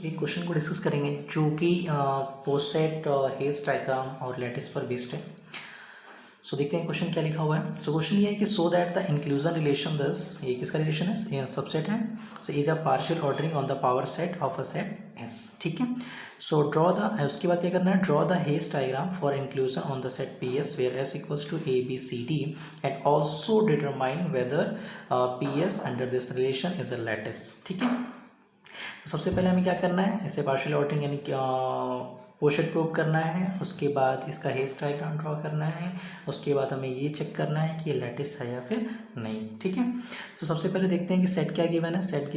एक क्वेश्चन को डिस्कस करेंगे जो कि पोसेट हेज डायग्राम और लैटिस पर बेस्ड है। सो देखते हैं क्वेश्चन क्या लिखा हुआ है। सो क्वेश्चन ये है कि so that the inclusion relation दस, ये किसका रिलेशन है, सबसेट है। So is a partial ordering on the power set of a set S. ठीक है। सो ड्रॉ द, उसके बाद क्या करना है, draw the Hasse diagram for inclusion on the set P S where S equals to A B C D and also determine whether P S under this relation is a lattice. ठीक है। तो सबसे पहले हमें क्या करना है, ऐसे पार्शियल ऑर्डरिंग यानी पोर्शन प्रूव करना है। उसके बाद इसका हेज डायग्राम ड्रॉ करना है। उसके बाद हमें ये चेक करना है कि ये लैटिस है या फिर नहीं। ठीक है। तो सबसे पहले देखते हैं कि सेट क्या गिवन है। सेट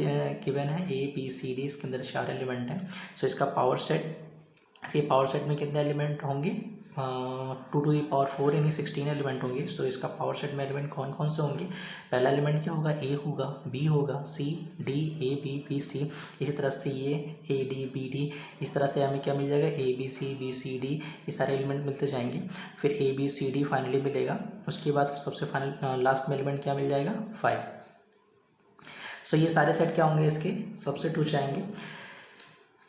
गिवन है ए बी सी डी, इसके अंदर 4 एलिमेंट हैं। सो इसका पावर सेट, इसके पावर सेट में कितने एलिमेंट होंगे, 2 to the power 4 यानी 16 एलिमेंट होंगे। तो इसका पावर सेट में एलिमेंट कौन कौन से होंगे, पहला एलिमेंट क्या होगा, ए होगा, बी होगा, C D, A B B C, इसी तरह C A D B D, इस तरह से हमें क्या मिल जाएगा, ए बी सी डी, ये सारे एलिमेंट मिलते जाएंगे। फिर A B C D finally मिलेगा। उसके बाद सबसे फाइनल लास्ट में एलिमेंट क्या मिल जाएगा, 5। सो ये सारे सेट क्या होंगे, इसके सबसेट हो जाएंगे।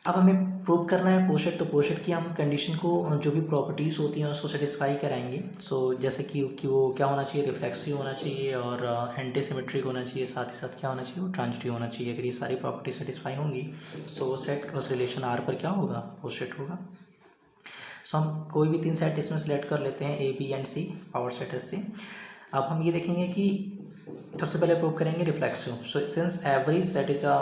अब हमें प्रूव करना है पोर्शन, तो पोर्शन की हम कंडीशन को, जो भी प्रॉपर्टीज़ होती हैं उसको सेटिस्फाई कराएंगे। सो जैसे कि वो क्या होना चाहिए, रिफ्लेक्सिव होना चाहिए और एंटी सिमेट्रिक होना चाहिए, साथ ही साथ क्या होना चाहिए, वो ट्रांजिटिव होना चाहिए। अगर ये सारी प्रॉपर्टी सेटिस्फाई होंगी so set cross relation R पर क्या होगा, पोर्शन होगा। सो हम कोई भी 3 सेट इसमें सेलेक्ट कर लेते हैं, A B and C, power set S C. अब हम ये देखेंगे कि सबसे पहले प्रूव करेंगे reflexive. So since every set is a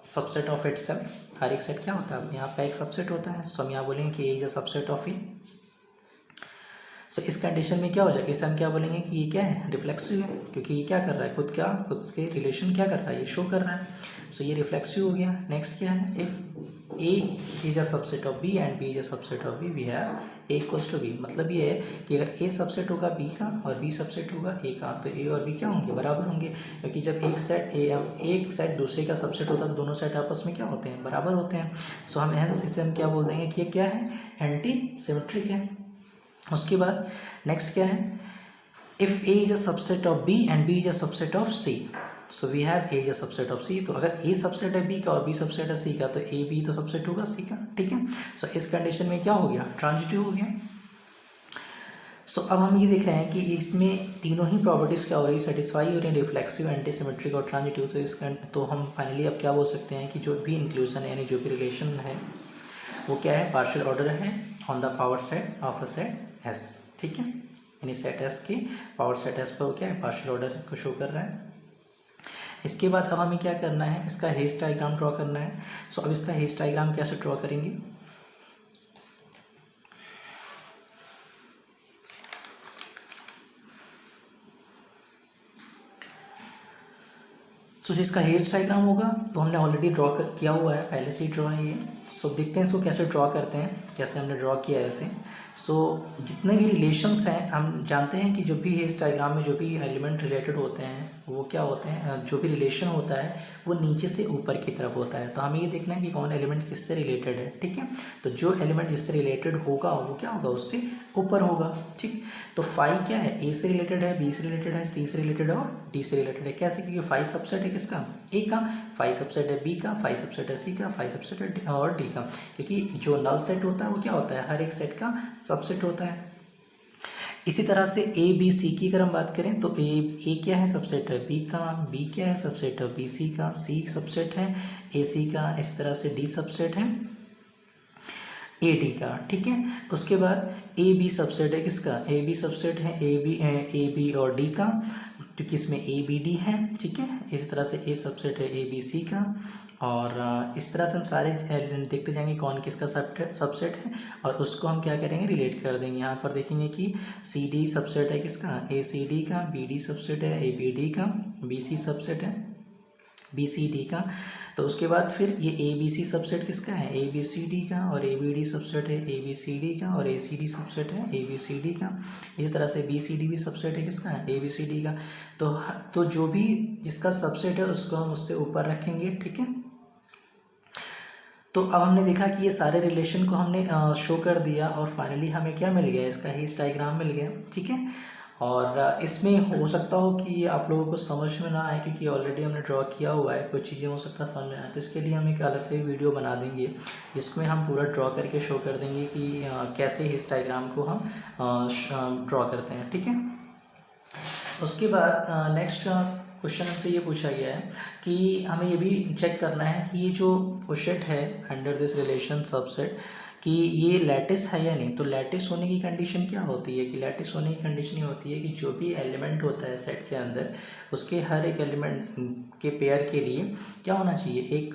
subset of itself, हर एक सेट क्या होता है, यहाँ पे एक सबसेट होता है। सो हम यहाँ बोलेंगे कि ए इज अ सबसेट ऑफ ए। सो इस कंडीशन में क्या हो जाएगा, इसे हम क्या बोलेंगे कि ये क्या है, रिफ्लेक्सिव है, क्योंकि ये क्या कर रहा है, खुद के रिलेशन क्या कर रहा है, ये शो कर रहा है। सो ये रिफ्लेक्सिव हो गया। नेक्स्ट क्या है, if A is a subset of B and B is a subset of B, we have A equals to B. मतलब ये है कि अगर ए सबसेट होगा बी का और बी सबसेट होगा ए का, तो ए और बी क्या होंगे, बराबर होंगे। क्योंकि जब एक सेट दूसरे का सबसेट होता है तो दोनों सेट आपस में क्या होते हैं, बराबर होते हैं। सो हम हेंस इसे हम क्या बोल देंगे कि ये क्या है, एंटी सिमेट्रिक है। उसके बाद नेक्स्ट क्या है, if A is a subset of B and B is a subset of C, so we have A is a subset of C. तो अगर ए सबसेट है बी का और बी सबसेट है सी का, तो ए बी तो सबसेट होगा सी का। ठीक है। सो इस कंडीशन में क्या हो गया, ट्रांजिटिव हो गया। सो अब हम ये देख रहे हैं कि इसमें तीनों ही प्रॉपर्टीज़ क्या हो रही है, सेटिस्फाई हो रही है, रिफ्लेक्सिव, एंटी सिमेट्रिक और ट्रांजिटिव। तो हम फाइनली अब क्या बोल सकते हैं कि जो भी इंक्लूजन है यानी जो भी रिलेशन है वो क्या है, पार्शियल ऑर्डर है on the power set of a set S. ठीक है। यानी सेट एस की पावर सेट एस पर क्या है, पार्शियल ऑर्डर को शो कर रहा है। इसके बाद अब हमें क्या करना है, इसका हेज डायग्राम ड्रॉ करना है। सो अब इसका हेज डायग्राम कैसे ड्रॉ करेंगे, सो जिसका हेज डायग्राम होगा तो हमने ऑलरेडी ड्रॉ किया हुआ है, पहले से ही ड्रॉ है ये। सो देखते हैं इसको कैसे ड्रॉ करते हैं, जैसे हमने ड्रॉ किया है ऐसे। सो जितने भी रिलेशंस हैं, हम जानते हैं कि जो भी हेज डायग्राम में जो भी एलिमेंट रिलेटेड होते हैं वो क्या होते हैं, जो भी रिलेशन होता है वो नीचे से ऊपर की तरफ होता है। तो हमें ये देखना है कि कौन एलिमेंट किससे रिलेटेड है। ठीक है। तो जो एलिमेंट जिससे रिलेटेड होगा वो क्या होगा, उससे ऊपर होगा। ठीक। तो फाइव क्या है, ए से रिलेटेड है, बी से रिलेटेड है, सी से रिलेटेड है और डी से रिलेटेड है। कैसे, क्योंकि 5 सबसेट है किसका, ए का, 5 सबसेट है बी का, 5 सबसेट है सी का, 5 सबसेट है और डी का। क्योंकि जो नल सेट होता है वो क्या होता है, हर एक सेट का सबसेट होता है। इसी तरह से ए बी सी की अगर हम बात करें तो ए क्या है, सबसेट है बी का, बी क्या है, सबसेट है बी सी का, सी सबसेट है ए सी का, इसी तरह से डी सबसेट है ए डी का। ठीक है। उसके बाद ए बी सबसेट है किसका, ए बी सबसेट है ए बी और डी का, क्योंकि इसमें ए बी डी है। ठीक है। इसी तरह से ए सबसेट है ए बी सी का, और इस तरह से हम सारे देखते जाएंगे कौन किसका सबसेट है और उसको हम क्या करेंगे, रिलेट कर देंगे। यहाँ पर देखेंगे कि सी डी सबसेट है किसका, ए सी डी का, बी डी सबसेट है ए बी डी का, बी सी सबसेट है बी सी डी का। तो उसके बाद फिर ये ए बी सी सबसेट किसका है, ए बी सी डी का, और ए बी डी सबसेट है ए बी सी डी का, और ए सी डी सबसेट है ए बी सी डी का। इसी तरह से बी सी डी भी सबसेट है किसका, ए बी सी डी का। तो जो भी जिसका सबसेट है उसको हम उससे ऊपर रखेंगे। ठीक है। तो अब हमने देखा कि ये सारे रिलेशन को हमने शो कर दिया और फाइनली हमें क्या मिल गया, इसका हेज डायग्राम मिल गया। ठीक है। और इसमें हो सकता हो कि आप लोगों को समझ में ना आए, क्योंकि ऑलरेडी हमने ड्रॉ किया हुआ है, कुछ चीज़ें हो सकता है समझ में आए, तो इसके लिए हम एक अलग से वीडियो बना देंगे जिसमें हम पूरा ड्रॉ करके शो कर देंगे कि कैसे इस डायग्राम को हम ड्रॉ करते हैं, ठीक है। उसके बाद नेक्स्ट क्वेश्चन हमसे ये पूछा गया है कि हमें ये भी चेक करना है कि ये जो पोसेट है अंडर दिस रिलेशन सबसेट कि ये लैटिस है या नहीं। तो लैटिस होने की कंडीशन क्या होती है कि लैटिस होने की कंडीशन ये होती है कि जो भी एलिमेंट होता है सेट के अंदर उसके हर एक एलिमेंट के पेयर के लिए क्या होना चाहिए, एक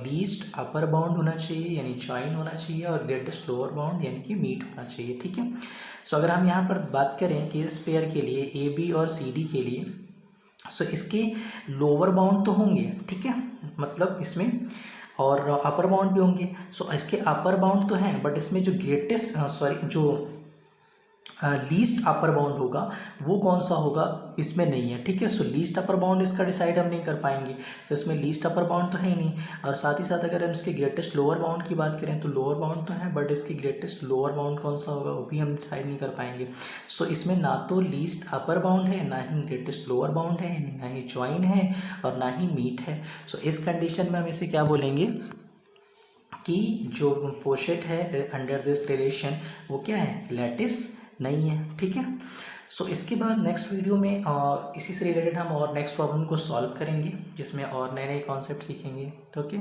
लीस्ट अपर बाउंड होना चाहिए यानी जॉइन होना चाहिए, और ग्रेटेस्ट लोअर बाउंड यानी कि मीट होना चाहिए, ठीक है। सो अगर हम यहाँ पर बात करें कि इस पेयर के लिए ए बी और सी डी के लिए, सो इसके लोअर बाउंड तो होंगे, ठीक है, मतलब इसमें और अपर बाउंड भी होंगे। सो इसके अपर बाउंड तो हैं, बट इसमें जो ग्रेटेस्ट जो लीस्ट अपर बाउंड होगा वो कौन सा होगा इसमें नहीं है, ठीक है। सो लीस्ट अपर बाउंड इसका डिसाइड हम नहीं कर पाएंगे, तो इसमें लीस्ट अपर बाउंड तो है ही नहीं। और साथ ही साथ अगर हम इसके ग्रेटेस्ट लोअर बाउंड की बात करें तो लोअर बाउंड तो है, बट इसकी ग्रेटेस्ट लोअर बाउंड कौन सा होगा वो भी हम डिसाइड नहीं कर पाएंगे। सो इसमें ना तो लीस्ट अपर बाउंड है, ना ही ग्रेटेस्ट लोअर बाउंड है, ना ही ज्वाइन है, और ना ही मीट है। सो इस कंडीशन में हम इसे क्या बोलेंगे कि जो पोसेट है अंडर दिस रिलेशन वो क्या है, लैटिस नहीं है, ठीक है। सो इसके बाद नेक्स्ट वीडियो में इसी से रिलेटेड हम और नेक्स्ट प्रॉब्लम को सॉल्व करेंगे जिसमें और नए नए कॉन्सेप्ट सीखेंगे, तो ओके।